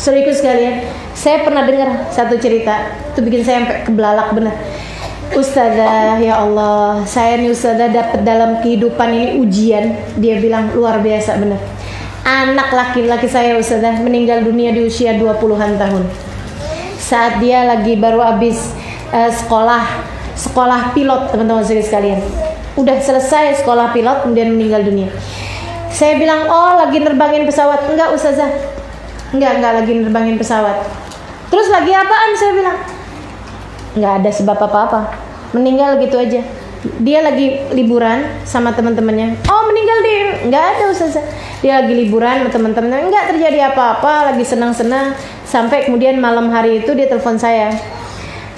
Saudaraku sekalian, saya pernah dengar satu cerita, itu bikin saya sampai kebelalak bener. Ustazah, ya Allah, saya nih Ustazah dapat dalam kehidupan ini ujian. Dia bilang luar biasa bener. Anak laki-laki saya Ustazah meninggal dunia di usia 20-an tahun. Saat dia lagi baru habis sekolah pilot, teman-teman sekalian. Udah selesai sekolah pilot kemudian meninggal dunia. Saya bilang, "Oh, lagi nerbangin pesawat." "Enggak, Ustazah." Enggak lagi nerbangin pesawat. "Terus lagi apaan?" Saya bilang. Enggak ada sebab apa-apa. Meninggal gitu aja. Dia lagi liburan sama teman-temannya. "Oh, meninggal dia." "Enggak ada, Ustazah." Dia lagi liburan sama teman-temannya. Enggak terjadi apa-apa, lagi senang-senang. Sampai kemudian malam hari itu dia telepon saya.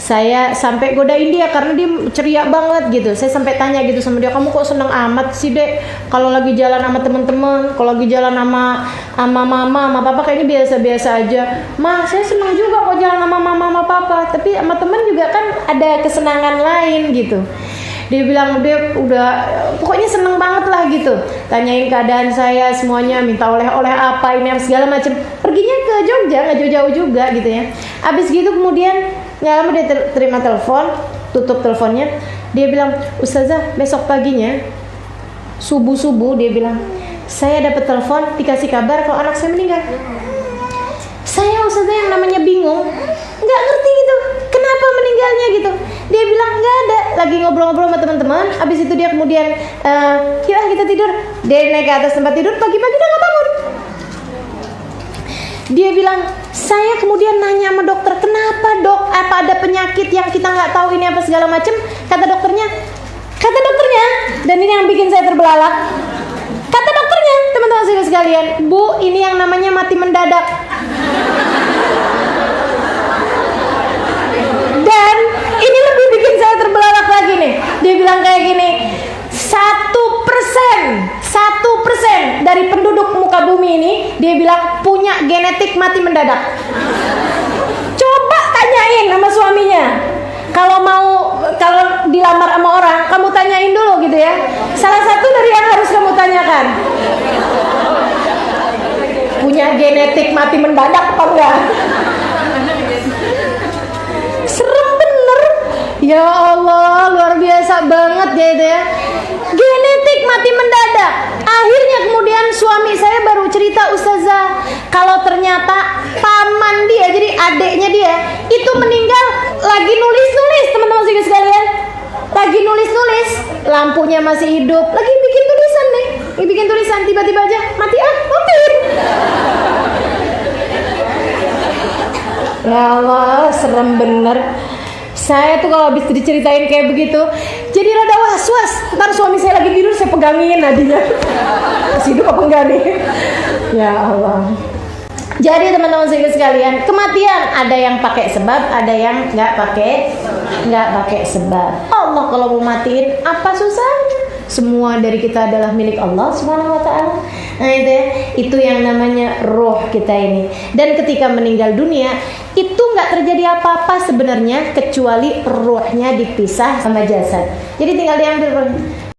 Saya sampai godain dia karena dia ceria banget gitu. Saya sampai tanya gitu sama dia, "Kamu kok seneng amat sih, Dek? Kalau lagi jalan sama teman-teman, kalau lagi jalan sama mama, sama papa kayaknya biasa-biasa aja." "Ma, saya seneng juga kok jalan sama mama, sama papa, tapi sama teman juga kan ada kesenangan lain gitu." Dia bilang dia udah pokoknya seneng banget lah gitu. Tanyain keadaan saya semuanya, minta oleh-oleh apa ini segala macam. Perginya ke Jogja, nggak jauh-jauh juga gitu ya. Abis gitu kemudian nggak lama dia terima telepon, tutup teleponnya. Dia bilang, "Ustazah, besok paginya subuh-subuh," dia bilang, "saya dapat telepon dikasih kabar kalau anak saya meninggal." Saya Ustazah yang namanya bingung, nggak ngerti gitu, kenapa meninggalnya gitu. Dia bilang nggak ada, lagi ngobrol-ngobrol sama teman-teman. Abis itu dia kemudian, "Yuk kita tidur." Dia naik ke atas tempat tidur, pagi-pagi dia nggak bangun. Dia bilang, "Saya kemudian nanya sama dokter, kenapa dok? Apa ada penyakit yang kita nggak tahu ini apa segala macam?" Kata dokternya, dan ini yang bikin saya terbelalak. Kata dokternya, teman-teman saya sekalian, "Bu, ini yang namanya mati mendadak." Dan ini lebih bikin saya terbelalak lagi nih. Dia bilang kayak gini, 1% dari penduduk muka bumi ini, dia bilang punya genetik mati mendadak. Coba tanyain sama suaminya. Kalau dilamar sama orang, kamu tanyain dulu gitu ya. Salah satu dari yang harus kamu tanyakan, punya genetik mati mendadak apa enggak? Serem bener. Ya Allah, luar biasa banget ya itu ya. Genetik mati mendadak. Akhirnya kemudian suami saya baru cerita, Ustazah, kalau ternyata paman dia, jadi adeknya dia, itu meninggal lagi nulis-nulis, teman-teman sekalian. Lagi nulis-nulis, lampunya masih hidup, lagi bikin tulisan nih. Bikin tulisan, tiba-tiba aja mati. Ya Allah, serem bener. Saya tuh kalau habis diceritain kayak begitu, jadi rada was-was. Ntar suami saya lagi tidur, saya pegangin nadinya. Masih hidup apa enggak nih? Ya Allah. Jadi teman-teman sekalian, kematian ada yang pakai sebab, ada yang nggak pakai sebab. Allah kalau mau matiin, apa susahnya? Semua dari kita adalah milik Allah Subhanahu wa taala. Nah itu yang namanya roh kita ini. Dan ketika meninggal dunia, itu nggak terjadi apa-apa sebenarnya kecuali rohnya dipisah sama jasad. Jadi tinggal diambil